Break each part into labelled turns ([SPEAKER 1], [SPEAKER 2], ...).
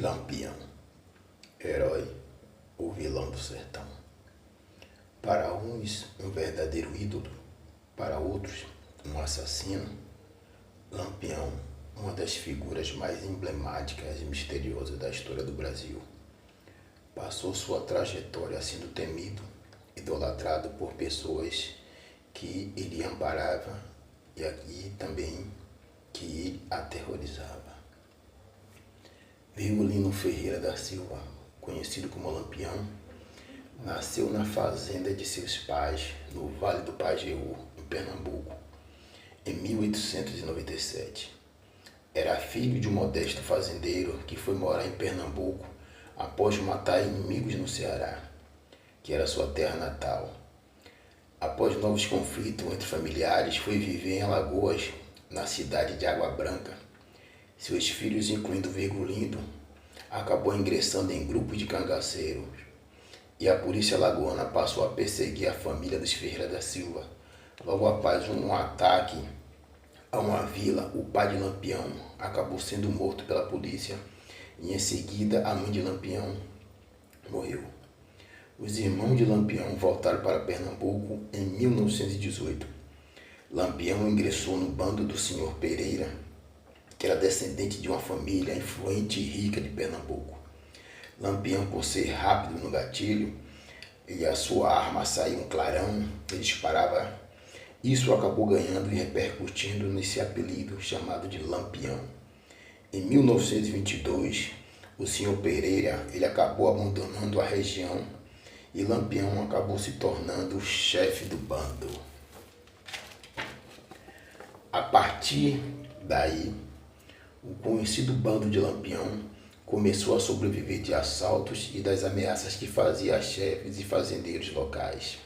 [SPEAKER 1] Lampião, herói ou vilão do sertão. Para uns, um verdadeiro ídolo, para outros, um assassino. Lampião, uma das figuras mais emblemáticas e misteriosas da história do Brasil. Passou sua trajetória sendo temido, idolatrado por pessoas que ele amparava e também que ele aterrorizava. Virgulino Ferreira da Silva, conhecido como Lampião, nasceu na fazenda de seus pais, no Vale do Pajeú, em Pernambuco, em 1897. Era filho de um modesto fazendeiro que foi morar em Pernambuco após matar inimigos no Ceará, que era sua terra natal. Após novos conflitos entre familiares, foi viver em Alagoas, na cidade de Água Branca. Seus filhos, incluindo Virgulino, acabou ingressando em grupos de cangaceiros e a polícia alagoana passou a perseguir a família dos Ferreira da Silva. Logo após um ataque a uma vila, o pai de Lampião acabou sendo morto pela polícia e em seguida a mãe de Lampião morreu. Os irmãos de Lampião voltaram para Pernambuco em 1918. Lampião ingressou no bando do Sr. Pereira, que era descendente de uma família influente e rica de Pernambuco. Lampião, por ser rápido no gatilho, e a sua arma saía um clarão, ele disparava. Isso acabou ganhando e repercutindo nesse apelido chamado de Lampião. Em 1922, o Sr. Pereira ele acabou abandonando a região e Lampião acabou se tornando o chefe do bando. A partir daí, o conhecido bando de Lampião começou a sobreviver de assaltos e das ameaças que fazia a chefes e fazendeiros locais,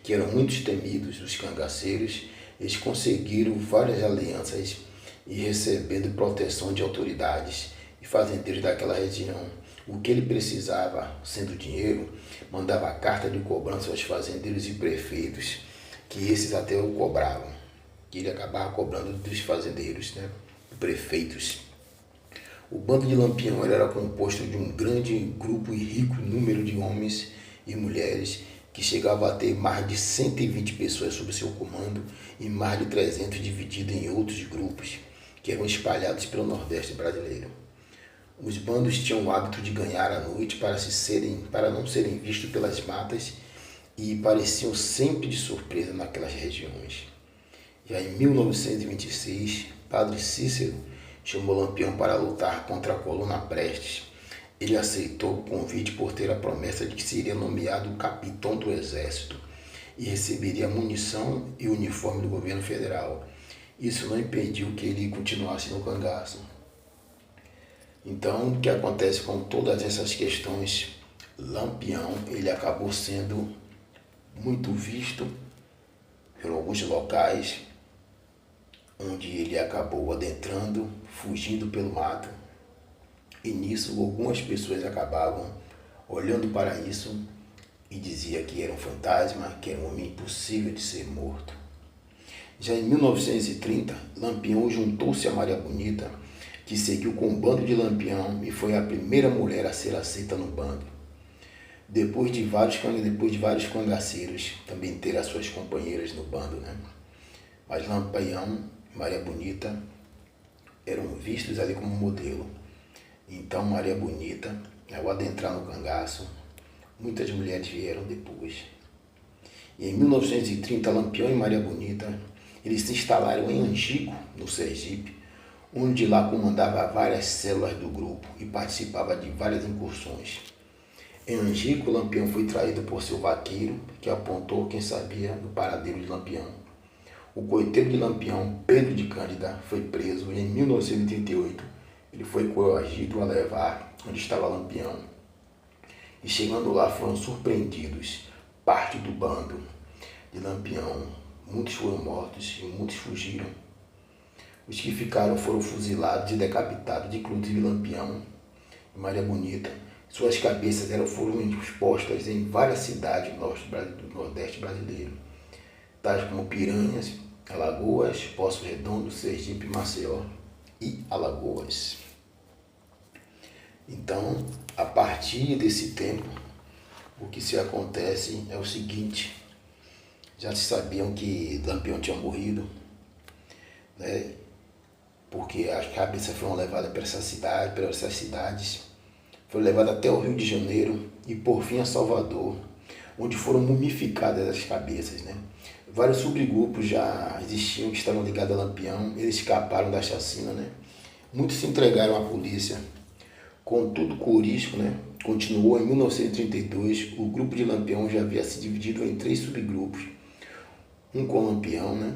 [SPEAKER 1] que eram muito temidos dos cangaceiros. Eles conseguiram várias alianças e recebendo proteção de autoridades e fazendeiros daquela região. O que ele precisava, sendo dinheiro, mandava carta de cobrança aos fazendeiros e prefeitos, que esses até o cobravam, que ele acabava cobrando dos fazendeiros, prefeitos. O bando de Lampião era composto de um grande grupo e rico número de homens e mulheres que chegava a ter mais de 120 pessoas sob seu comando e mais de 300 divididos em outros grupos que eram espalhados pelo Nordeste brasileiro. Os bandos tinham o hábito de ganhar à noite para não serem vistos pelas matas e pareciam sempre de surpresa naquelas regiões. Já em 1926, Padre Cícero chamou Lampião para lutar contra a coluna Prestes. Ele aceitou o convite por ter a promessa de que seria nomeado capitão do exército e receberia munição e uniforme do governo federal. Isso não impediu que ele continuasse no cangaço. Então, o que acontece com todas essas questões? Lampião ele acabou sendo muito visto por alguns locais, onde ele acabou adentrando, fugindo pelo mato. E nisso algumas pessoas acabavam olhando para isso e diziam que era um fantasma, que era um homem impossível de ser morto. Já em 1930, Lampião juntou-se a Maria Bonita, que seguiu com o bando de Lampião e foi a primeira mulher a ser aceita no bando. Depois de vários cangaceiros também ter as suas companheiras no bando, Mas Lampião e Maria Bonita eram vistos ali como modelo. Então Maria Bonita, ao adentrar no cangaço, muitas mulheres vieram depois. E em 1930, Lampião e Maria Bonita, eles se instalaram em Angico, no Sergipe, onde lá comandava várias células do grupo e participava de várias incursões. Em Angico, Lampião foi traído por seu vaqueiro, que apontou quem sabia do paradeiro de Lampião. O coiteiro de Lampião, Pedro de Cândida, foi preso e em 1938 ele foi coagido a levar onde estava Lampião. E chegando lá foram surpreendidos parte do bando de Lampião. Muitos foram mortos e muitos fugiram. Os que ficaram foram fuzilados e decapitados, inclusive Lampião e Maria Bonita. Suas cabeças foram expostas em várias cidades do Nordeste brasileiro, tais como Piranhas, Alagoas, Poço Redondo, Sergipe, Maceió e Alagoas. Então, a partir desse tempo, o que se acontece é o seguinte: já se sabiam que Lampião tinha morrido, né? Porque as cabeças foram levadas para essa cidade, para essas cidades, foram levadas até o Rio de Janeiro e por fim a Salvador, onde foram mumificadas as cabeças, né? Vários subgrupos já existiam que estavam ligados a Lampião, eles escaparam da chacina, né? Muitos se entregaram à polícia. Contudo, Corisco, né, continuou em 1932. O grupo de Lampião já havia se dividido em 3 subgrupos. Um com Lampião, né,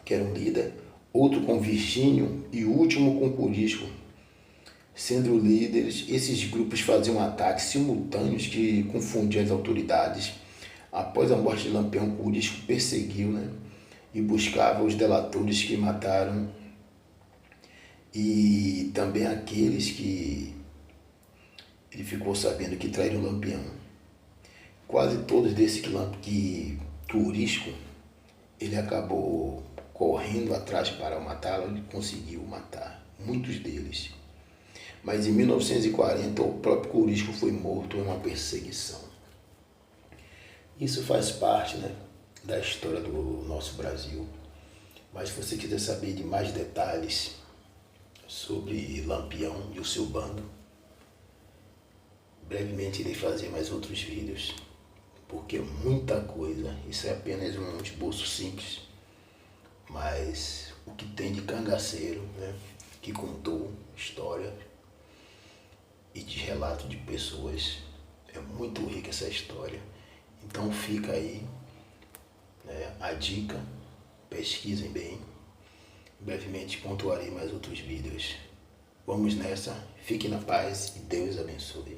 [SPEAKER 1] que era um líder, outro com Virgínio e o último com Corisco. Sendo líderes, esses grupos faziam ataques simultâneos que confundiam as autoridades. Após a morte de Lampião, Corisco perseguiu, né, e buscava os delatores que mataram e também aqueles que ele ficou sabendo que traíram Lampião. Quase todos desses que Corisco, ele acabou correndo atrás para matá-lo, ele conseguiu matar muitos deles. Mas em 1940 o próprio Corisco foi morto em uma perseguição. Isso faz parte, né, da história do nosso Brasil. Mas se você quiser saber de mais detalhes sobre Lampião e o seu bando, brevemente irei fazer mais outros vídeos, porque é muita coisa. Isso é apenas um esboço simples, mas o que tem de cangaceiro, né, que contou história e de relato de pessoas, é muito rica essa história. Então fica aí, né, a dica, pesquisem bem. Brevemente pontuarei mais outros vídeos. Vamos nessa, fique na paz e Deus abençoe.